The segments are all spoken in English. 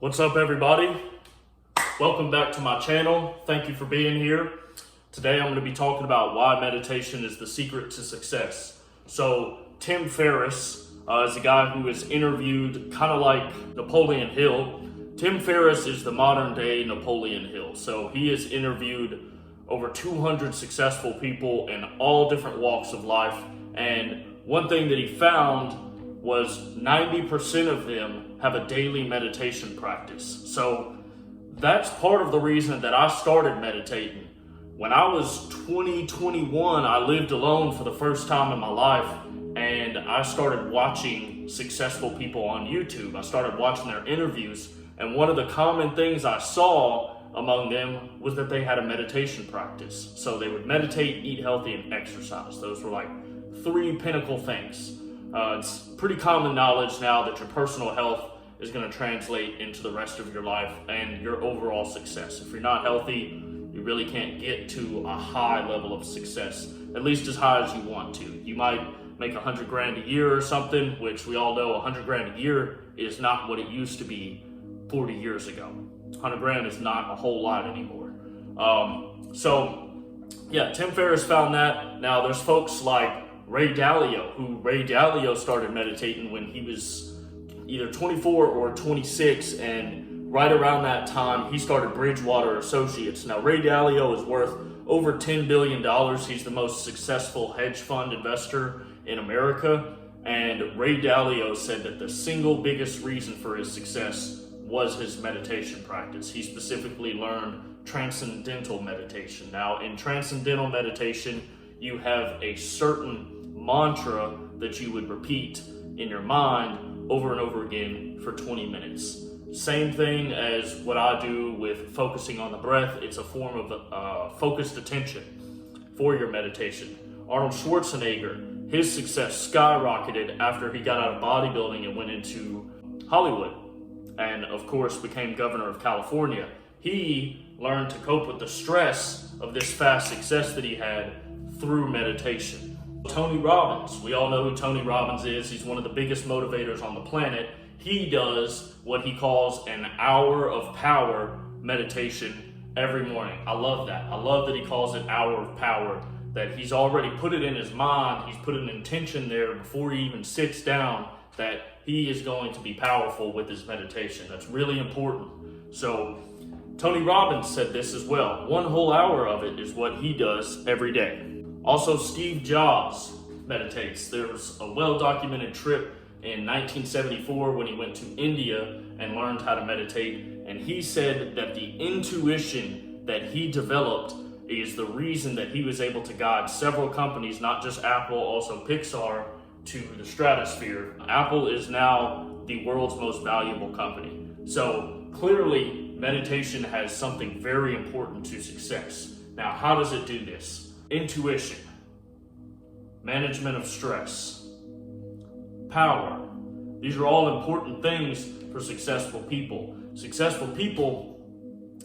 What's up, everybody? Welcome back to my channel. Thank you for being here. Today I'm going to be talking about why meditation is the secret to success. So Tim Ferriss is a guy who is interviewed kind of like Napoleon Hill. Tim Ferriss is the modern day Napoleon Hill. So he has interviewed over 200 successful people in all different walks of life. And one thing that he found was 90% of them have a daily meditation practice. So that's part of the reason that I started meditating. When I was 21, I lived alone for the first time in my life, and I started watching successful people on YouTube. I started watching their interviews, and one of the common things I saw among them was that they had a meditation practice. So they would meditate, eat healthy, and exercise. Those were like three pinnacle things. It's pretty common knowledge now that your personal health is going to translate into the rest of your life and your overall success. If you're not healthy, you really can't get to a high level of success, at least as high as you want to. You might make 100 grand a year or something, which we all know 100 grand a year is not what it used to be 40 years ago. 100 grand is not a whole lot anymore. Tim Ferriss found that. Now there's folks like Ray Dalio started meditating when he was either 24 or 26, and right around that time he started Bridgewater Associates. Now Ray Dalio is worth over $10 billion. He's the most successful hedge fund investor in America, and Ray Dalio said that the single biggest reason for his success was his meditation practice. He specifically learned transcendental meditation. Now in transcendental meditation, you have a certain mantra that you would repeat in your mind over and over again for 20 minutes. Same thing as what I do with focusing on the breath. It's a form of focused attention for your meditation. Arnold Schwarzenegger, his success skyrocketed after he got out of bodybuilding and went into Hollywood, and of course became governor of California. He learned to cope with the stress of this fast success that he had through meditation. Tony Robbins, we all know who Tony Robbins is. He's one of the biggest motivators on the planet. He does what he calls an hour of power meditation every morning. I love that. I love that he calls it hour of power, that he's already put it in his mind. He's put an intention there before he even sits down that he is going to be powerful with his meditation. That's really important. So Tony Robbins said this as well. 1 whole hour of it is what he does every day. Also, Steve Jobs meditates. There was a well-documented trip in 1974 when he went to India and learned how to meditate. And he said that the intuition that he developed is the reason that he was able to guide several companies, not just Apple, also Pixar, to the stratosphere. Apple is now the world's most valuable company. So clearly, meditation has something very important to success. Now, how does it do this? Intuition, management of stress, power. These are all important things for successful people. Successful people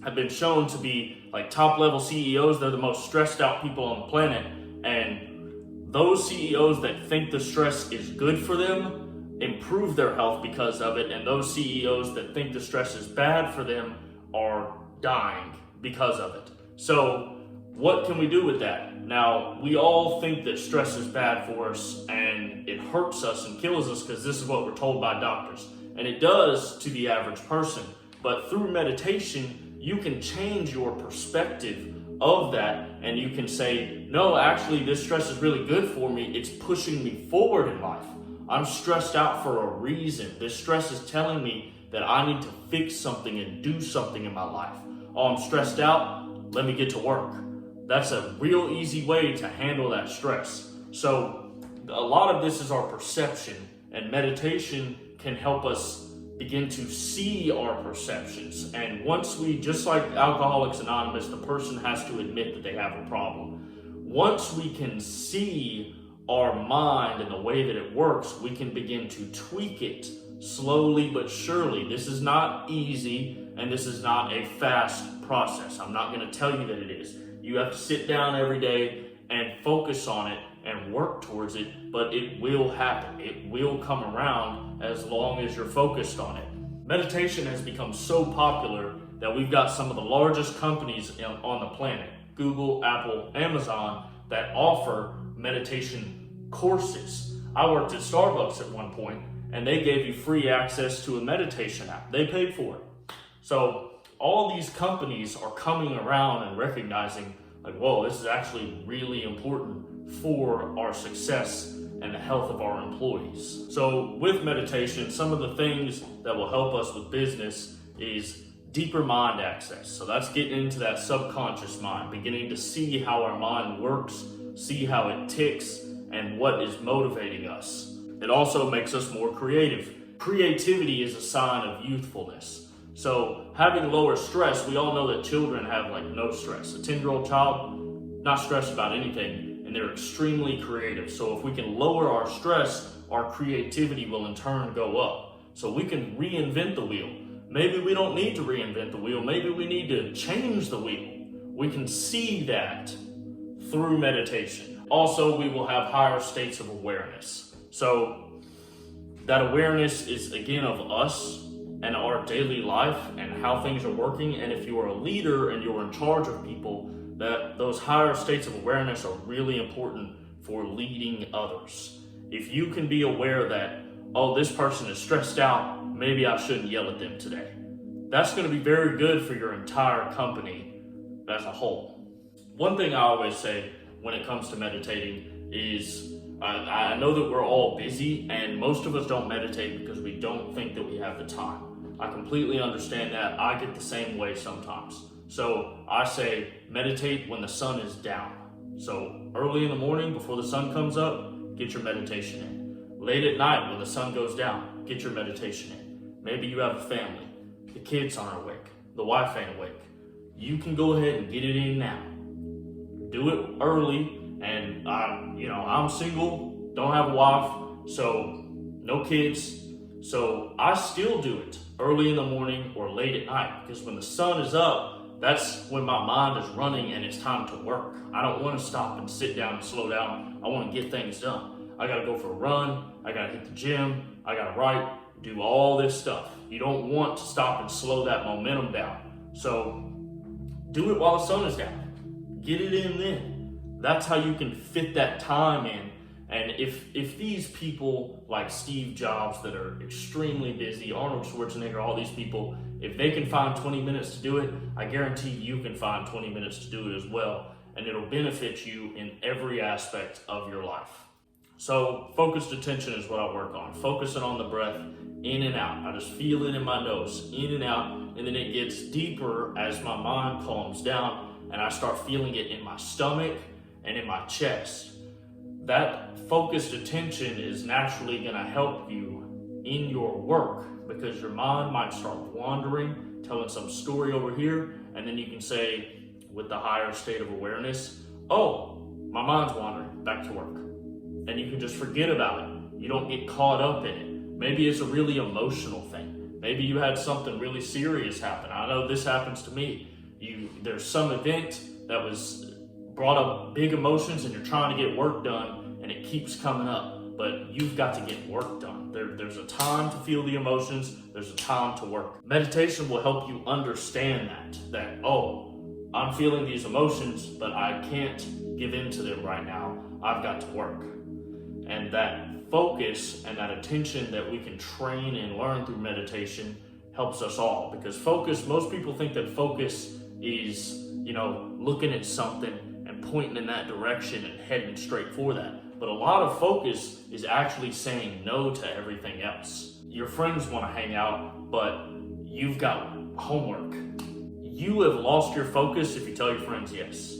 have been shown to be like top level CEOs. They're the most stressed out people on the planet. And those CEOs that think the stress is good for them improve their health because of it. And those CEOs that think the stress is bad for them are dying because of it. So what can we do with that? Now, we all think that stress is bad for us and it hurts us and kills us because this is what we're told by doctors. And it does to the average person. But through meditation, you can change your perspective of that, and you can say, no, actually, this stress is really good for me. It's pushing me forward in life. I'm stressed out for a reason. This stress is telling me that I need to fix something and do something in my life. Oh, I'm stressed out. Let me get to work. That's a real easy way to handle that stress. So a lot of this is our perception, and meditation can help us begin to see our perceptions. And once we, just like Alcoholics Anonymous, the person has to admit that they have a problem. Once we can see our mind and the way that it works, we can begin to tweak it slowly but surely. This is not easy, and this is not a fast process. I'm not going to tell you that it is. You have to sit down every day and focus on it and work towards it, but it will happen. It will come around as long as you're focused on it. Meditation has become so popular that we've got some of the largest companies on the planet, Google, Apple, Amazon, that offer meditation courses. I worked at Starbucks at one point, and they gave you free access to a meditation app. They paid for it. So all these companies are coming around and recognizing, like, whoa, this is actually really important for our success and the health of our employees. So with meditation, some of the things that will help us with business is deeper mind access. So that's getting into that subconscious mind, beginning to see how our mind works, see how it ticks, and what is motivating us. It also makes us more creative. Creativity is a sign of youthfulness. So having lower stress, we all know that children have like no stress. A 10-year-old child, not stressed about anything, and they're extremely creative. So if we can lower our stress, our creativity will in turn go up. So we can reinvent the wheel. Maybe we don't need to reinvent the wheel. Maybe we need to change the wheel. We can see that through meditation. Also, we will have higher states of awareness. So that awareness is again of us and our daily life and how things are working. And if you are a leader and you're in charge of people, that those higher states of awareness are really important for leading others. If you can be aware that, oh, this person is stressed out, maybe I shouldn't yell at them today. That's going to be very good for your entire company as a whole. One thing I always say when it comes to meditating is, I know that we're all busy and most of us don't meditate because we don't think that we have the time. I completely understand that. I get the same way sometimes. So I say meditate when the sun is down. So early in the morning before the sun comes up, get your meditation in. Late at night when the sun goes down, get your meditation in. Maybe you have a family. The kids aren't awake. The wife ain't awake. You can go ahead and get it in now. Do it early. And I'm single, don't have a wife, so no kids. So I still do it early in the morning or late at night, because when the sun is up, that's when my mind is running and it's time to work. I don't want to stop and sit down and slow down. I want to get things done. I got to go for a run. I got to hit the gym. I got to write, do all this stuff. You don't want to stop and slow that momentum down. So do it while the sun is down. Get it in then. That's how you can fit that time in. And if these people like Steve Jobs that are extremely busy, Arnold Schwarzenegger, all these people, if they can find 20 minutes to do it, I guarantee you can find 20 minutes to do it as well. And it'll benefit you in every aspect of your life. So focused attention is what I work on. Focusing on the breath, in and out. I just feel it in my nose, in and out. And then it gets deeper as my mind calms down and I start feeling it in my stomach and in my chest. That focused attention is naturally going to help you in your work, because your mind might start wandering, telling some story over here, and then you can say with the higher state of awareness, oh, my mind's wandering, back to work. And you can just forget about it. You don't get caught up in it. Maybe it's a really emotional thing. Maybe you had something really serious happen. I know this happens to me. There's some event that was brought up big emotions and you're trying to get work done and it keeps coming up, but you've got to get work done. There's a time to feel the emotions, there's a time to work. Meditation will help you understand that, oh, I'm feeling these emotions, but I can't give in to them right now. I've got to work. And that focus and that attention that we can train and learn through meditation helps us all, because focus, most people think that focus is, looking at something and pointing in that direction and heading straight for that. But a lot of focus is actually saying no to everything else. Your friends want to hang out, but you've got homework. You have lost your focus if you tell your friends yes.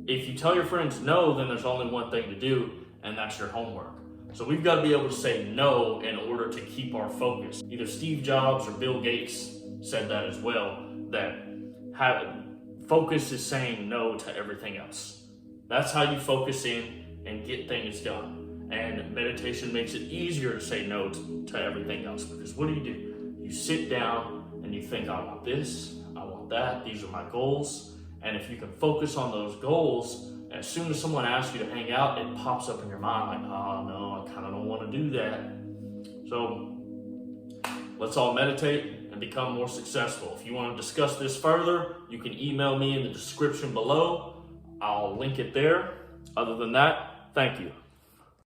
If you tell your friends no, then there's only one thing to do, and that's your homework. So we've got to be able to say no in order to keep our focus. Either Steve Jobs or Bill Gates said that as well, that focus is saying no to everything else. That's how you focus in and get things done. And meditation makes it easier to say no to everything else, because what do? You sit down and you think, I want this, I want that, these are my goals. And if you can focus on those goals, as soon as someone asks you to hang out, it pops up in your mind like, oh no, I kind of don't want to do that. So let's let's all meditate and become more successful. If you want to discuss this further, you can email me in the description below. I'll link it there. Other than that, thank you.